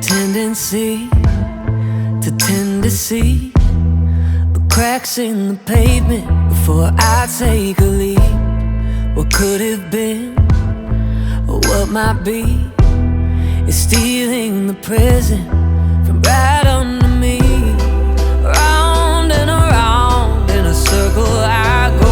tendency to tend to see the cracks in the pavement before I take a leap. What could have been, or what might be, is stealing the present from right under me. Round and around in a circle I go.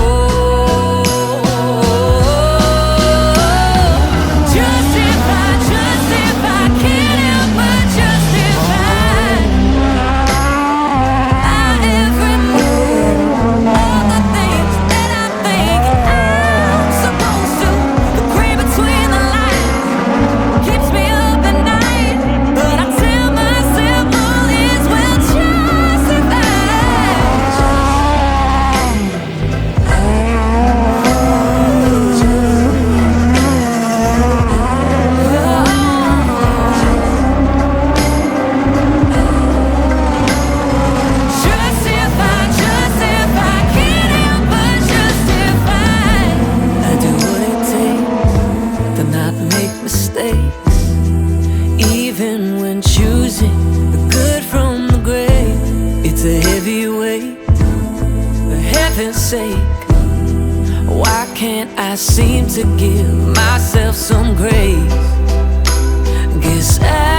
Why can't I seem to give myself some grace? Guess I